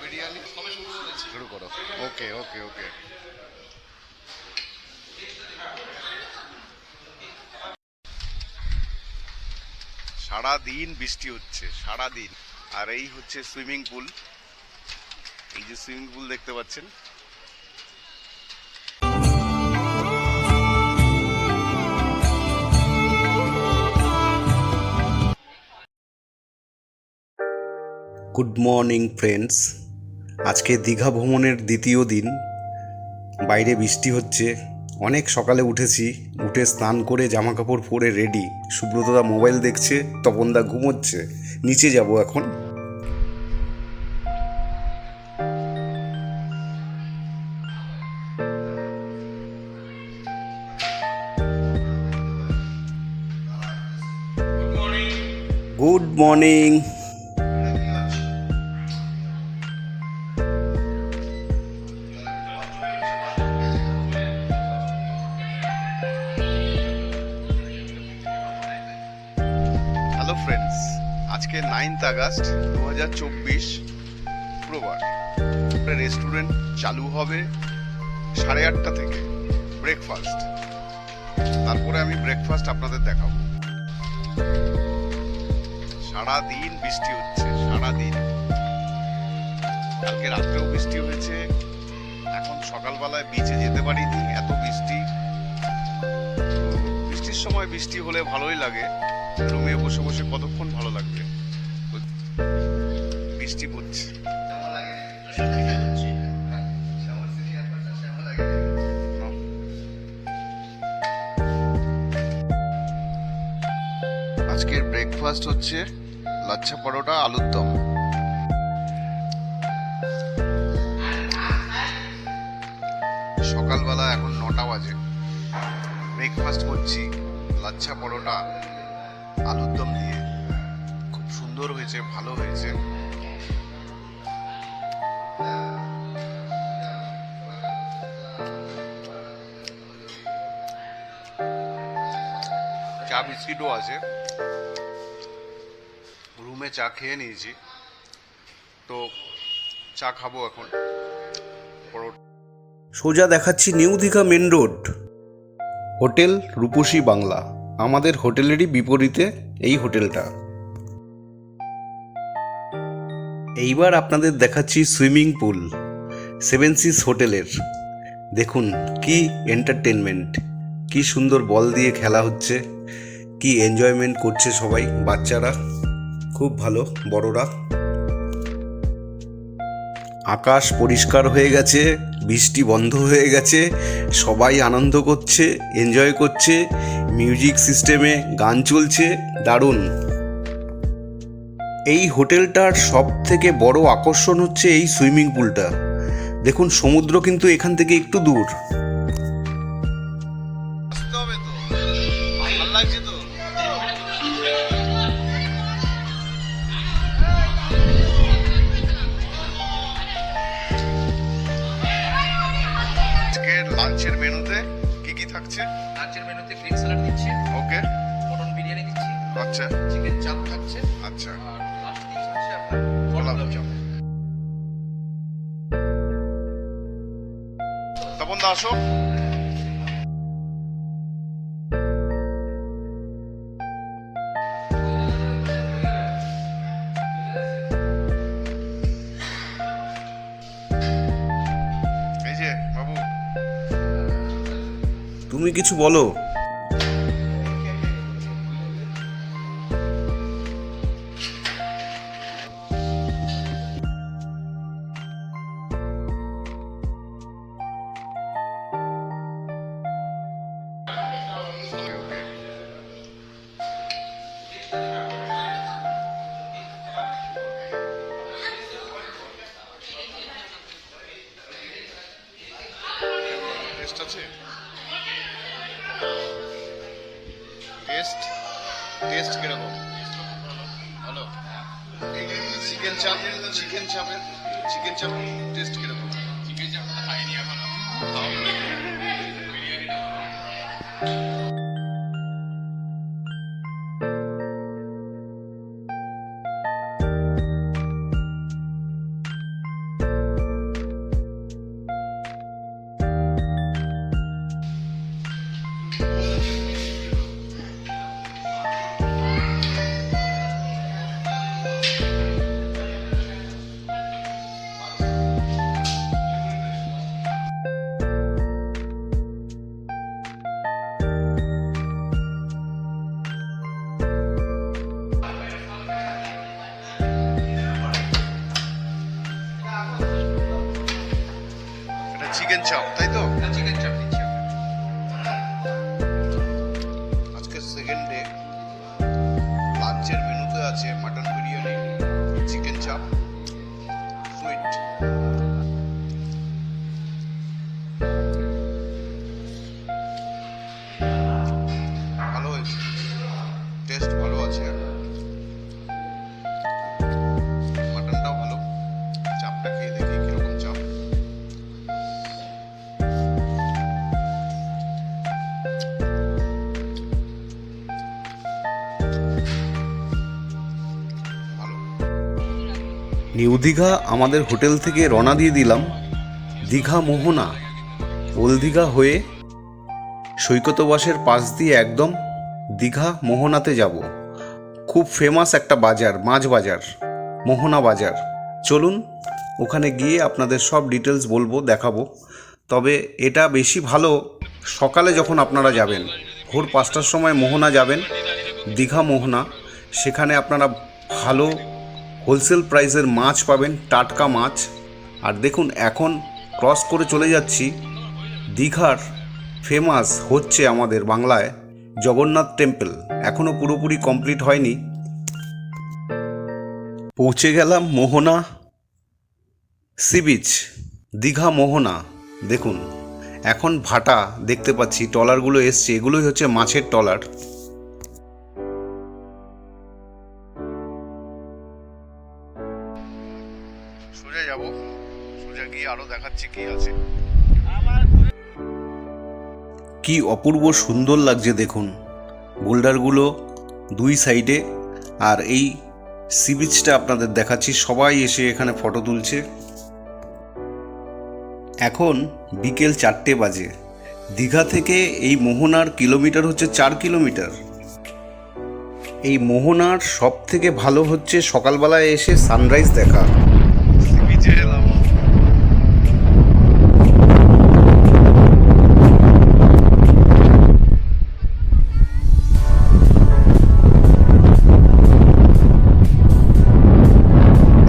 বিরিয়ানি শুরু করো। ওকে ওকে ওকে। সারা দিন বৃষ্টি হচ্ছে, সারা দিন। আর এই হচ্ছে সুইমিং পুল। এই যে সুইমিং পুল দেখতে পাচ্ছেন, গুড মর্নিং ফ্রেন্ডস। আজকে দীঘা ভ্রমণের দ্বিতীয় দিন। বাইরে বৃষ্টি হচ্ছে। অনেক সকালে উঠেছি, উঠে স্নান করে জামা কাপড় পরে রেডি। সুব্রতদা মোবাইল দেখছে, তপনদা ঘুমোচ্ছে। নিচে যাব এখন। Good morning. Hello friends. আজকে 9th আগস্ট 2024, শুক্রবার। রেস্টুরেন্ট চালু হবে 8:30 থেকে, ব্রেকফাস্ট। তারপরে আমি ব্রেকফাস্ট আপনাদের দেখাবো। সারা দিন বৃষ্টি হচ্ছে, সারা দিন। কালকে রাত্রেও বৃষ্টি হয়েছে। এখন সকালবেলায় বিচে যেতে পারিনি, এত বৃষ্টি। বৃষ্টির সময় বৃষ্টি হলে ভালোই লাগে, রুমে বসে বসে কতক্ষণ ভালো লাগবে। বৃষ্টি পড়ছে। আজকের ব্রেকফাস্ট হচ্ছে লাচ্ছা পরোটা, আলুর দম। সকালবেলা এখন 9টা বাজে। ব্রেকফাস্ট করছি লাচ্ছা পরোটা আলুর দম দিয়ে। খুব সুন্দর হয়েছে, ভালো হয়েছে। চা বিস্কিটও আছে। রুমে চা খেয়ে নিয়েছি, তো চা খাবো এখন। সোজা দেখাচ্ছি new Digha main road, hotel Rupashi Bangla. আমাদের হোটেলেরই বিপরীতে এই হোটেলটা। এইবার আপনাদের দেখাচ্ছি সুইমিং পুল, সেভেন সিস হোটেলের। দেখুন কি এন্টারটেনমেন্ট, কি সুন্দর বল দিয়ে খেলা হচ্ছে, কি এনজয়মেন্ট করছে সবাই। বাচ্চারা খুব ভালো, বড়রা। আকাশ পরিষ্কার হয়ে গেছে, বৃষ্টি বন্ধ হয়ে গেছে, সবাই আনন্দ করছে, এনজয় করছে। মিউজিক সিস্টেমে গান চলছে, দারুণ। এই হোটেলটার সব থেকে বড় আকর্ষণ হচ্ছে এই সুইমিং পুলটা। দেখুন সমুদ্র কিন্তু এখান থেকে একটু দূর। লাঞ্চের মেনুতে কি কি থাকছে? লাঞ্চের মেনুতে গ্রিন স্যালাড দিচ্ছি, ওকে। মটন বিরিয়ানি দিচ্ছি, আচ্ছা চিকেন চাপ থাকছে, আচ্ছা। আর লাস্ট ডিশ হচ্ছে আপনার গোলাপ জাম। তপন দা আসো। এই যে বাবু, তুমি কিছু বলো। ওকে ওকে। টেস্ট আছে? টেস্ট টেস্ট কিরকম? ভালো। এই যে চিকেন চাপ, চিকেন চাপের চিকেন চাপ টেস্ট কিরকম? চিকেন চাপটা খাইনি এখনো। বিরিয়ানিটা ভালো। চিকেন চাপ, তাই তো? চিকেন চাপ দিচ্ছি আজকে সেকেন্ড ডে। লাঞ্চের মেনুতে আছে মাটন বিরিয়ানি, চিকেন চাপ, সুইট। ভালো হয়েছে, টেস্ট ভালো আছে। মাটনটাও ভালো। চাপটা খেয়ে দেখি কিরকম চাপ। ভালো। নিউ দীঘা আমাদের হোটেল থেকে রওনা দিয়ে দিলাম দীঘা মোহনা। ওল্ড দীঘা হয়ে সৈকতবাসের পাশ দিয়ে একদম দীঘা মোহনাতে যাব। খুব ফেমাস একটা বাজার, মাছ বাজার, মোহনা বাজার। চলুন ওখানে গিয়ে আপনাদের সব ডিটেলস বলবো, দেখাবো। তবে এটা বেশি ভালো সকালে যখন আপনারা যাবেন, ভোর 5টার সময় মোহনা যাবেন, দীঘা মোহনা। সেখানে আপনারা ভালো হোলসেল প্রাইসের মাছ পাবেন, টাটকা মাছ। আর দেখুন এখন ক্রস করে চলে যাচ্ছি দীঘার ফেমাস হচ্ছে আমাদের বাংলায় জগন্নাথ টেম্পল। এখনও পুরোপুরি কমপ্লিট হয়নি। পৌঁছে গেলাম মোহনা সি বিচ, দীঘা মোহনা। দেখুন এখন ভাটা দেখতে পাচ্ছি, ট্রলারগুলো এসছে, এগুলোই হচ্ছে মাছের ট্রলার। সোজা যাব, সোজা গিয়ে আরো দেখাচ্ছি কি আছে। কি অপূর্ব সুন্দর লাগছে দেখুন, বোল্ডারগুলো দুই সাইডে। আর এই সি বিচটা আপনাদের দেখাচ্ছি, সবাই এসে এখানে ফটো তুলছে। এখন বিকেল 4টে বাজে। দীঘা থেকে এই মোহনার কিলোমিটার হচ্ছে 4 কিলোমিটার। এই মোহনার সব থেকে ভালো হচ্ছে সকালবেলায় এসে সানরাইজ দেখা। বিচে এলাম।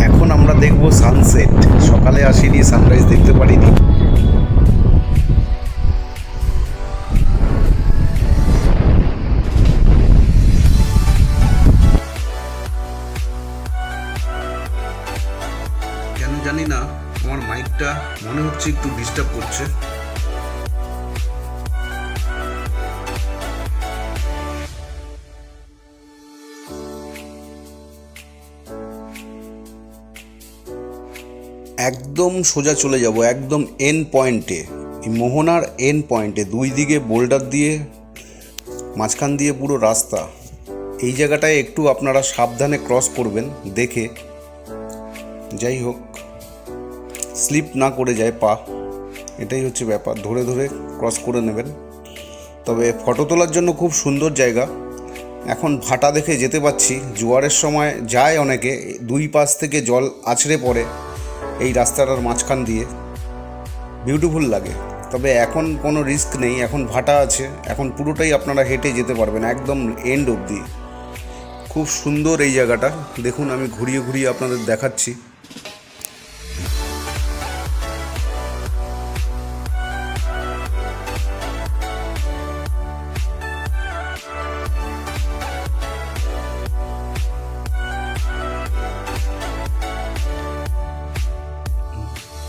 এখন আমরা দেখব সানসেট। সকালে আসিনি, সানরাইজ দেখতে পারিনি। কেন জানি না আমার মাইকটা মনে হচ্ছে একটু ডিস্টার্ব করছে। একদম সোজা চলে যাব একদম এন্ড পয়েন্টে, এই মোহনার এন্ড পয়েন্টে। দুই দিকে বোল্ডার দিয়ে, মাঝখান দিয়ে পুরো রাস্তা। এই জায়গাটায় একটু আপনারা সাবধানে ক্রস করবেন দেখে, যাই হোক স্লিপ না করে যায় পা, এটাই হচ্ছে ব্যাপার। ধরে ধরে ক্রস করে নেবেন। তবে ফটো তোলার জন্য খুব সুন্দর জায়গা। এখন ভাটা দেখে যেতে পাচ্ছি। জোয়ারের সময় যায় অনেকে, দুই পাশ থেকে জল আছড়ে পড়ে এই রাস্তাটার মাঝখান দিয়ে, বিউটিফুল লাগে। তবে এখন কোনো রিস্ক নেই, এখন ভাটা আছে, এখন পুরোটাই আপনারা হেঁটে যেতে পারবেন একদম এন্ড অবধি। খুব সুন্দর এই জায়গাটা, দেখুন আমি ঘুরিয়ে ঘুরিয়ে আপনাদের দেখাচ্ছি।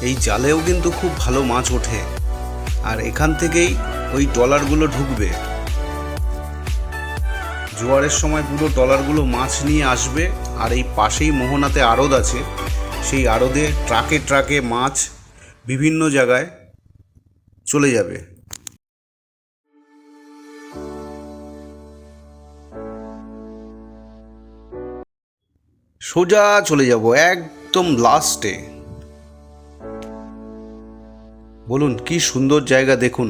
এই জালেও কিন্তু খুব ভালো মাছ ওঠে। আর এখান থেকেই ওই ট্রলারগুলো ঢুকবে। জোয়ারের সময় পুরো ট্রলারগুলো মাছ নিয়ে আসবে। আর এই পাশেই মোহনাতে আড়ত আছে, সেই আড়তে ট্রাকে ট্রাকে মাছ বিভিন্ন জায়গায় চলে যাবে। সোজা চলে যাব একদম লাস্টে। বলুন কি সুন্দর জায়গা দেখুন।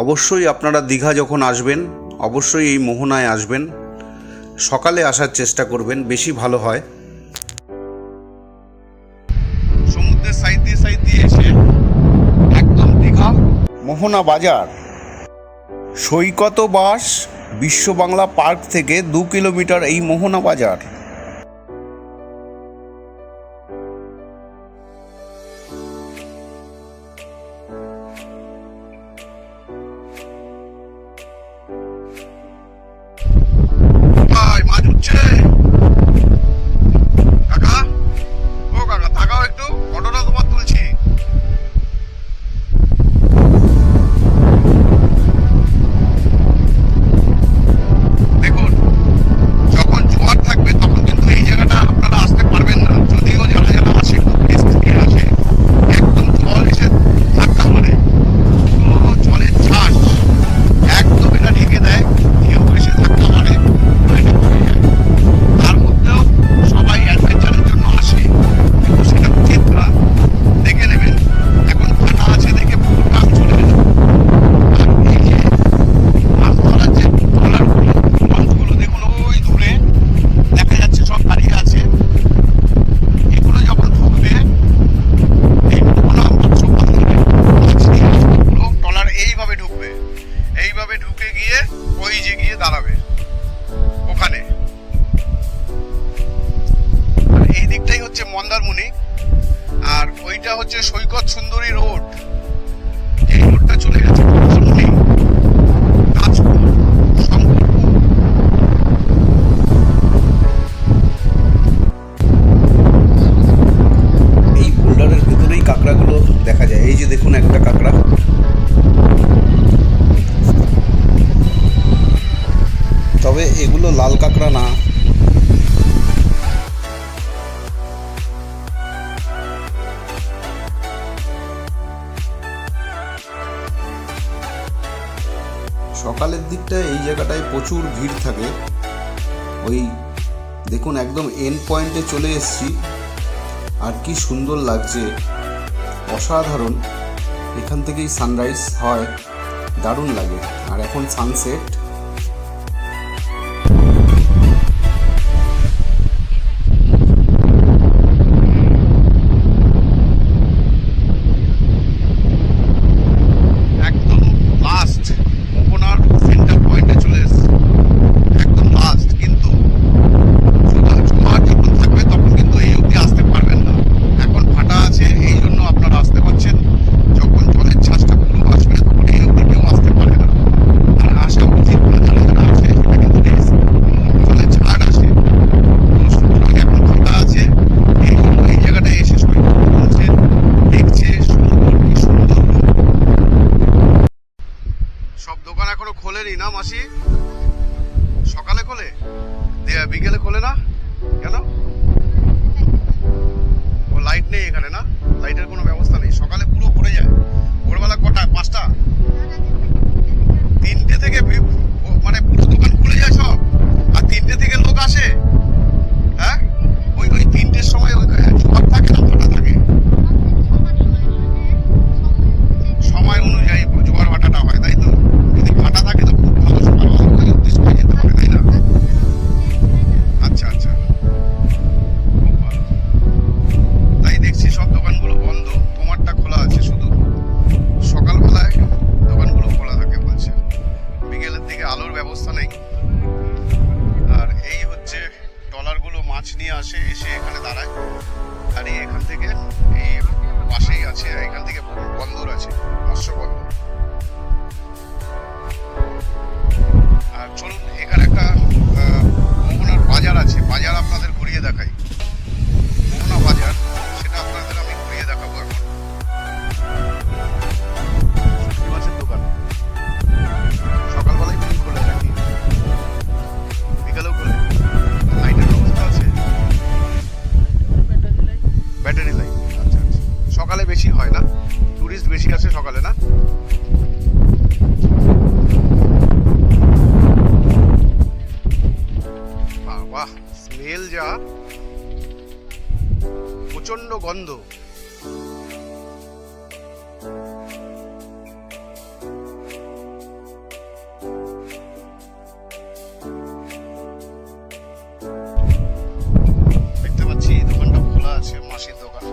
অবশ্যই আপনারা দীঘা যখন আসবেন অবশ্যই এই মোহনায় আসবেন। সকালে আসার চেষ্টা করবেন, বেশি ভালো হয়। সমুদ্রের সাইড দিয়ে এসে একদম দীঘা মোহনা বাজার। সৈকতবাস বিশ্ব বাংলা পার্ক থেকে 2 কিলোমিটার এই মোহনা বাজার। চলছে। কাকা, ও কাকা তাকাও একটু, ফটোটা তোমার তুলছি। দেখুন, যখন জোয়ার থাকবে তখন কিন্তু এই জায়গাটা আপনারা আসতে পারবেন না, যদিও যারা যারা আসে খুব রিস্ক নিয়ে আসে। একদম জল এসে ধাক্কা মারে, পুরো জলের চাষ একদম এটা ঢেকে দেয়, কেউ এসে ধাক্কা মারে, এটা পড়ে যায়। তার মধ্যেও সবাই অ্যাডভেঞ্চারের জন্য আসে, কিন্তু সেটা উচিত না। দেখে নেবেন, এখন ফাটা আছে দেখে পুরো টান চলে গেল। আর এই যে মাছ ধরার যে ট্রলারগুলো, লঞ্চগুলো দেখুন ওই দূরে দেখা যাচ্ছে সব দাঁড়িয়ে আছে। এগুলো যখন ঢুকবে, এইগুলো না মৎস্য বন্দরে মাছ নিয়ে আসবে, পুরো ট্রলার এইভাবে ঢুকবে, এইভাবে ঢুকে গিয়ে ওই যে গিয়ে দাঁড়াবে ওখানে। আর এই দিকটাই হচ্ছে মন্দারমণি, আর ওইটা হচ্ছে সৈকত সুন্দরী রোড। এই রোডটা চলে গেছে মন্দারমণি, তাজপুর, শঙ্করপুর। এই বোল্ডারের ভেতরেই কাঁকড়াগুলো দেখা যায়। এই যে দেখুন একটা কাঁকড়া, তবে এগুলো লাল কাঁকড়া না। সকালের দিকটায় এই জায়গাটায় প্রচুর ভিড় থাকে। ওই দেখুন একদম এন্ড পয়েন্টে চলে এসেছি, আর কি সুন্দর লাগছে, অসাধারণ। এখান থেকেই সানরাইজ হয়, দারুণ লাগে। আর এখন সানসেট। একদম লাস্ট মোহনার সেন্টার পয়েন্টে চলে এসেছে, একদম লাস্ট। কিন্তু জোয়ার যখন থাকবে তখন কিন্তু এই অবধি আসতে পারবেন না। এখন ফাটা আছে, এই জন্য আপনারা আসতে পারছেন। যখন জলের ছাঁচটা পুরো আসবে তখন এই অবধি কেউ আসতে পারে না। আর আসা উচিত না, যারা যারা আসে সেটা কিন্তু রিস্ক। জলের ছাড় আসে, তো সুতরাং এখন ফাটা আছে, এই জন্য এই জায়গাটায় এসে সবাই বলছে, দেখছে সুন্দর, কি সুন্দর রূপ। সব দোকান এখনো খোলেনি না মাসি? সকালে খোলে, বিকেলে খোলে না কেন? ও লাইট নেই এখানে না, লাইটের কোনো ব্যবস্থা নেই। সকালে পুরো ভরে যায়। ভোরবেলা কটায়? 5টা? 3টে থেকে মানে পুরো দোকান খুলে যায় সব, আর 3টে থেকে লোক আসে। হ্যাঁ, ওই ওই 3টের সময় ওই জোয়ার থাকে না, ফাটা থাকে, সময় অনুযায়ী জোয়ার ভাটাটা হয়, তাই তো? যদি ফাটা থাকে তো খুব ভালো, সকালবেলা ওই অবধি সবাই যেতে পারে, তাই না? আচ্ছা আচ্ছা, খুব ভালো। তাই দেখছি সব দোকানগুলো বন্ধ, তোমারটা খোলা আছে শুধু। সকালবেলায় দোকানগুলো খোলা থাকে বলছে, বিকেলের দিকে আলোর ব্যবস্থা নেই। আর এই হচ্ছে ট্রলারগুলো মাছ নিয়ে আসে, এসে এখানে দাঁড়ায়। আর এখান থেকে এই পাশেই আছে, এখান থেকে বন্দর আছে, মৎস্য বন্দর। আর চলুন, এখানে একটা মোহনার বাজার আছে, বাজার আপনাদের ঘুরিয়ে দেখাই। মোহনা বাজার, সেটা আপনাদের আমি ঘুরিয়ে দেখাবো এখন। শুটকি মাছের দোকান সকালবেলায় তুমি খুলে রাখি, বিকালেও খুলে। লাইটের ব্যবস্থা আছে, ব্যাটারি লাইট। আচ্ছা আচ্ছা, সকালে বেশি হয় না, টুরিস্ট বেশি আসে সকালে না? বাহ, স্মেল যা, প্রচন্ড গন্ধ। দেখতে পাচ্ছি এই দোকানটা খোলা আছে, মাসির দোকান।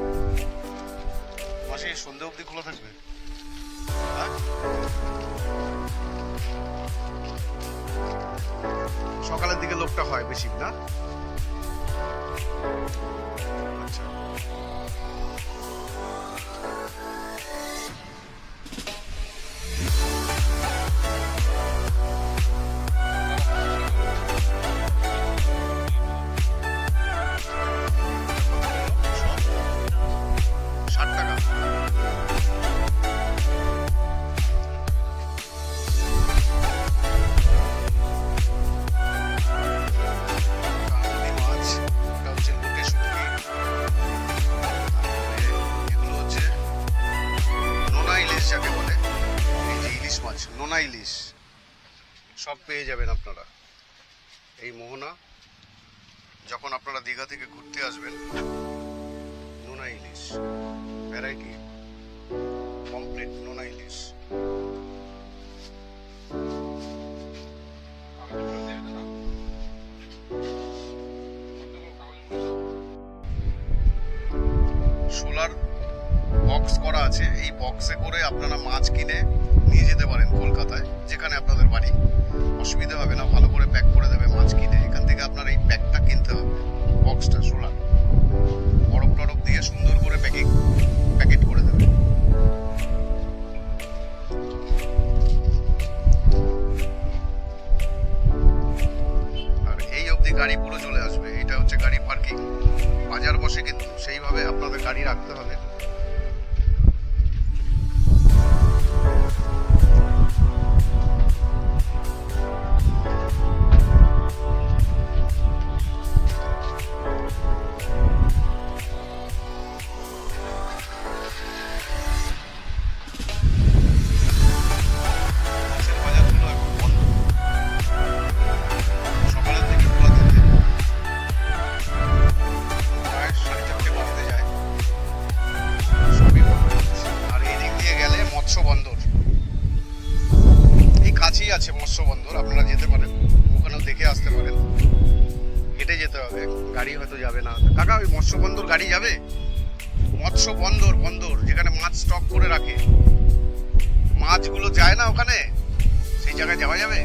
মাসি সন্ধে অবধি খোলা থাকবে? হ্যাঁ, সকালের দিকে লোকটা হয় বেশি না? আচ্ছা, ইলিশ সব পেয়ে যাবেন আপনারা। এই মোহনা যখন আপনারা দীঘা থেকে ঘুরতে আসবেন, নোনা ইলিশ ভ্যারাইটি কমপ্লিট নোনা ইলিশ। সোলার বক্স করা আছে, এই বক্সে করে আপনারা মাছ কিনে নিয়ে যেতে পারেন কলকাতায়, যেখানে আপনাদের বাড়ি। অসুবিধা হবে না, ভালো করে প্যাক করে দেবে মাছ কিনে। এখান থেকে আপনার এই প্যাকটা কিনতে হবে, বক্সটা সোলার বরফ টরফ দিয়ে সুন্দর করে প্যাকেট করে দেবে। আর এই অবধি গাড়ি পুরো চলে আসবে। এটা হচ্ছে গাড়ি পার্কিং, বাজার বসে কিন্তু সেইভাবে আপনাদের গাড়ি রাখতে হবে। সকালের থেকে খোলা থাকে, প্রায় 4:30 বাজতে যায়। সবই বন্ধ হচ্ছে। আর এই দিক দিয়ে গেলে মৎস্য বন্দর, এই কাছেই আছে মৎস্য বন্দর, আপনারা যেতে পারেন, ওখানেও দেখে আসতে পারেন। হেঁটে যেতে হবে, গাড়ি হয়তো যাবে না। কাকা ওই মৎস্য বন্দর গাড়ি যাবে? মৎস্য বন্দর, বন্দর যেখানে মাছ স্টক করে রাখে, মাছগুলো যায় না ওখানে, সেই জায়গায় যাওয়া যাবে?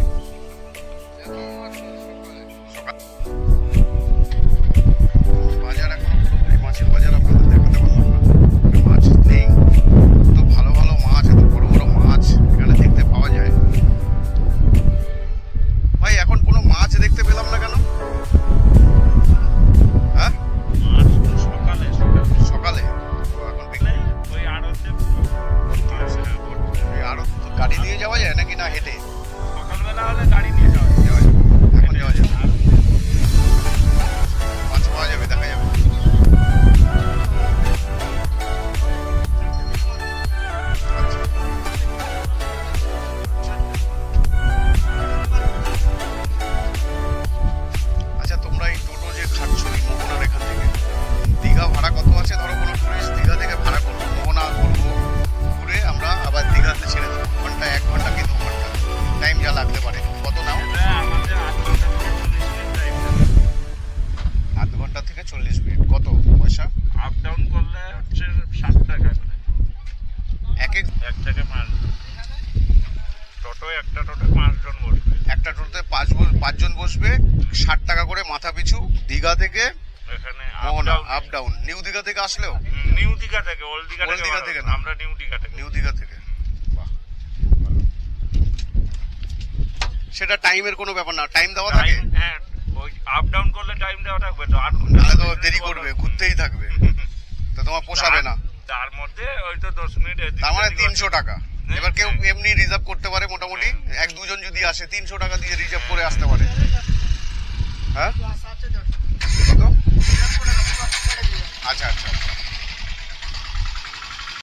সকাল বাজার এখনো পুরোপুরি মাছের বাজার আপনাদের দেখাতে পারলাম না, মাছ নেই। তো ভালো ভালো মাছ, এত বড় বড় মাছ এখানে দেখতে পাওয়া যায়। ভাই এখন কোনো মাছ দেখতে পেলাম না কেন? হ্যাঁ সকালে তো এখন ওই আড়ত গাড়ি দিয়ে যাওয়া যায় নাকি না হেঁটে? সকালবেলা হলে গাড়ি নিয়ে যাওয়া যাওয়া যাবে, এখন যাওয়া যাবে, মাছ পাওয়া যাবে, দেখা যাবে। আচ্ছা তোমরা এই টোটো যে খাটছো এই মোহনার এখান থেকে, দীঘা ভাড়া কত আছে? ধরো কোনো টুরিস্ট দীঘা থেকে ভাড়া করবো, মোহনা করবো, ঘুরে আমরা আবার দীঘাতে ছেড়ে দেবো, ঘন্টা 1 ঘন্টা কি 2 ঘন্টা টাইম যা লাগতে পারে। কত নাও? আমাদের 8 ঘন্টা থেকে 40 মিনিট। কত পয়সা? আপ ডাউন করলে হচ্ছে 60 টাকা করে। এক থেকে 5 টোটো, একটা টোটো 5 জন বসবে। একটা টোটোতে 5 জন বসবে, 60 টাকা করে মাথা পিছু। দীঘা থেকে এখানে মোহনা আপ ডাউন। নিউ দীঘা থেকে আসলেও? নিউ দীঘা থেকে, ওল্ড দীঘা ওল্ড দীঘা থেকে থেকে না। আমরা নিউ দীঘা থেকে। নিউ দীঘা থেকে, বাহ, ভালো। সেটা টাইমের কোনো ব্যাপার না, টাইম দেওয়া থাকে? হ্যাঁ, ওই আপ ডাউন করলে টাইম দেওয়া থাকবে তো, 8 ঘন্টা। তাহলে তো দেরি করবে, ঘুরতেই থাকবে, তো তোমার পোষাবে না। তার মধ্যে ওই তো 10 মিনিট তার মানে 300 টাকা। এবার কেউ এমনি রিজার্ভ করতে পারে, মোটামুটি 1-2 জন যদি আসে 300 টাকা দিয়ে রিজার্ভ করে আসতে পারে। হ্যাঁ